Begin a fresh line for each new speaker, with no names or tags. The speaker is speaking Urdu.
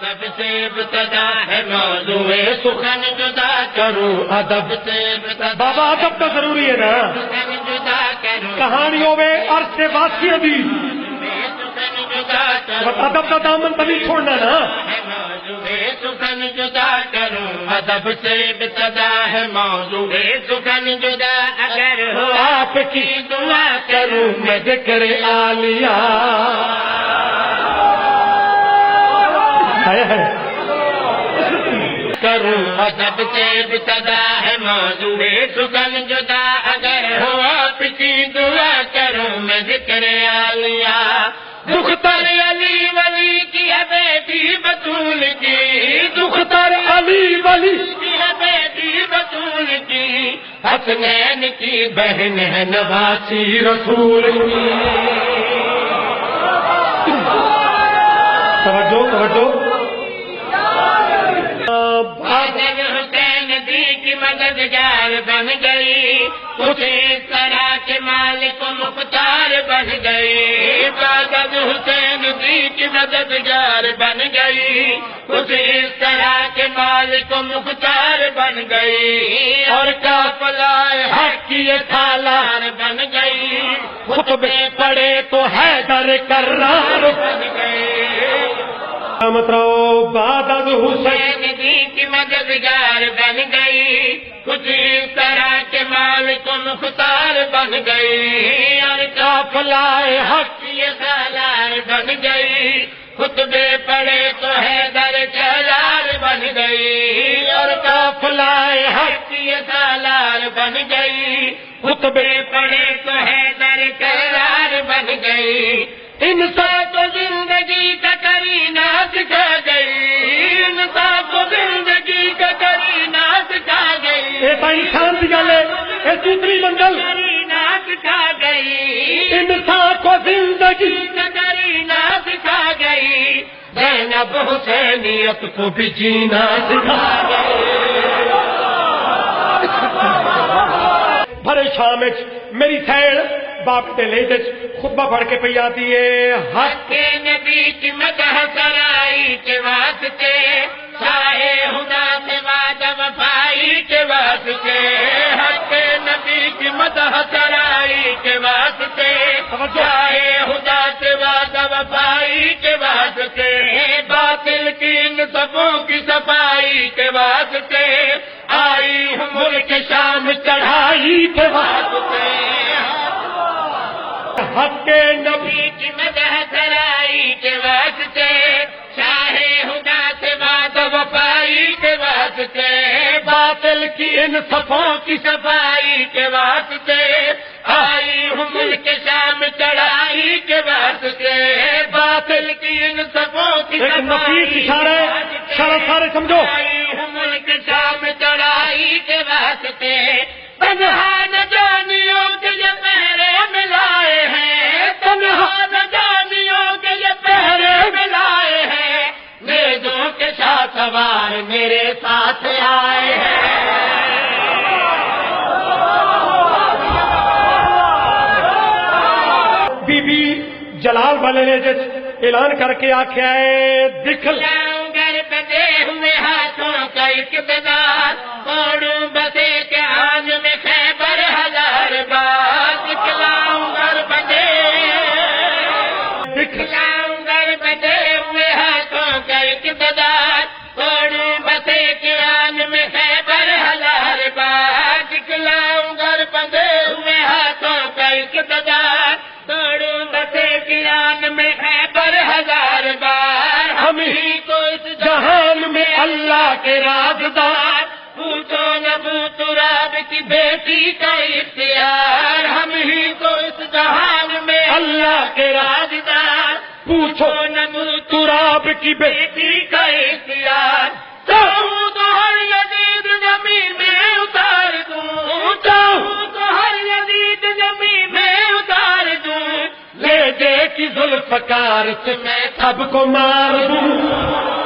ادب سے ابتدا ہے موضوع سخن جدا کروں ادب سے ابتدا
بابا ادب تو ضروری ہے نا
سخن جدا کروں
کہانیوں میں عرض سے واقعی دی
سخن جدا کروں
ادب کا دامن تبھی چھوڑنا نا
موضوع سخن جدا کروں ادب سے ابتدا ہے موضوع سخن جدا اگر ہو آپ کی دعا کروں میں ذکر عالیہ کروں ادب سے ابتدا ہے موضوع سخن جدا اگر ہو آپ کی دعا کروں میں ذکر عالیہ دختر علی ولی کی ہے بیٹی بطول کی دختر
علی ولی
کی ہے بیٹی بطول کی حسنین کی بہن ہے نواسی رسول کی
توجہ
حسن حسین دی کی مددگار بن گئی کچھ اس طرح کے مالک و مختار بن گئی حسن حسین دی کی مددگار بن گئی کچھ اس طرح کے مالک و مختار بن گئی اور قافلہ حق کی سالار بن گئی
خطبے پڑے تو حیدر کرار
بن گئی
مت رہو بعد از حسین
دی کی مددگار بن گئی کچھ اس طرح کے مالک و مختار بن گئی اور قافلہ حق کی سالار بن گئی خطبے پڑے تو حیدر چلار بن گئی اور قافلہ حق کی سالار بن گئی خطبے پڑے تو حیدر چلار بن گئی انسان کو زندگی کا کرینہ سکھا گئی انسان کو زندگی کا کرینہ سکھا گئی
ایسا انسان دیا لے اے دوسری منزل
کرینہ سکھا گئی
انسان کو زندگی
کا کرینہ سکھا گئی زینب حسینیت کو بھی جینا سکھا گئی
بھرے شام میری سیڑ باپ کے لے خطبہ پڑھ کے پی آتی ہے
حق کے نبی کی مدح سرائی کے واسطے شاہ خدا سے وعدہ وفائی کے واسطے حق کے نبی کی مدح سرائی کے واسطے شاہ خدا سے وعدہ وفائی کے واسطے باطل کی ان صفوں کی صفائی کے واسطے آئی ہوں ملک شام چڑھائی کے واسطے
حق کے
نبی کی مدح سرائی کے واسطے شاہ خدا سے وعدہ وفائی کے واسطے باطل کی ان صفوں کی صفائی کے واسطے آئی ہوں ملک شام چڑھائی کے واسطے باطل کی ان صفوں کی
نفیس اشارہ ہے سارے سمجھو
آئی ہوں ملک شام چڑھائی کے واسطے تنہا نہ جانیوں کے یہ پہرے ملائے ہیں تنہا نہ جانیوں کے یہ پہرے ملائے ہیں نیزوں کے ساتھ سوار میرے ساتھ آئے ہیں
بی بی جلال والے نے اعلان کر کے آخیا ہے دکھل
گھر بدے ہوئے ہاتھوں کا اقتدار چھوڑوں بسے کے آج میں خیبر ہزار بار دکھلاؤں گھر بدے دکھلاؤں گھر بدے ہوئے ہاتھوں کا اقتدار چھوڑوں بسے کے آج میں خیبر ہزار بار دکھلاؤں گھر بدے ہوئے ہاتھوں کا اقتدار چھوڑوں بسے کے آج میں خیبر ہزار بار ہم ہی تو اس جہان میں اللہ کے رازدار پوچھو نبو تراب کی بیٹی کا اختیار ہم ہی تو اس جہان میں اللہ کے رازدار
پوچھو
نبو تراب کی بیٹی کا اختیار چاہوں تو ہر یزید زمین میں اتار دوں چاہوں تو ہر یزید زمین میں اتار دوں لے دے کی ذوالفقار سے میں سب کو مار دوں